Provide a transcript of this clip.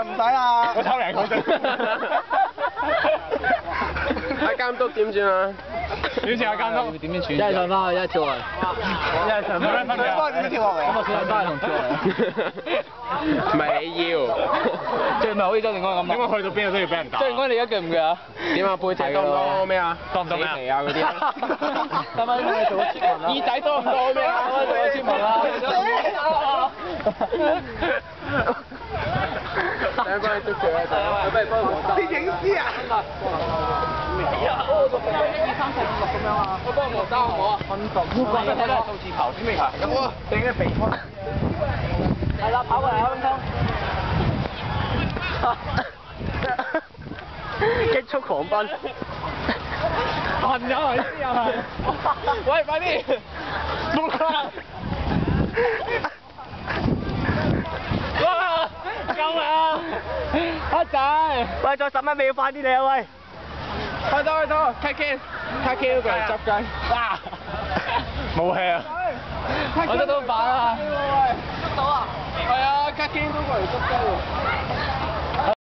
唔使啦，我抽贏佢啫。阿監督點算啊？點算啊監督？點樣處？一係上翻去，一係跳落嚟。一係上翻去。上翻點樣跳落嚟？咁啊，上翻去同跳落嚟。唔係你要，即係咪好似周定安咁點解去到邊度都要俾人打？周定安你而家鋸唔鋸啊？點啊？背脊多唔多咩啊？多唔多咩啊？死皮啊嗰啲啊？得唔得？你做咗村民啦。耳仔多唔多咩啊？做咗村民啦。兩個都鋸喺度，我不如幫我攝影師啊！我幫我打好唔好啊？運動，我睇到數字頭先未行，咁我整啲鼻方。係啦，跑過嚟啊，咁激速狂奔。瞓咗佢先又係。喂，快啲！哇！救命啊！阿仔，喂，再10蚊未要快啲嚟啊喂！去到 ，take in 嗰個嚟執雞。哇！冇氣啊！我執到飯啊！執到啊！係啊，take in 嗰個嚟執雞喎。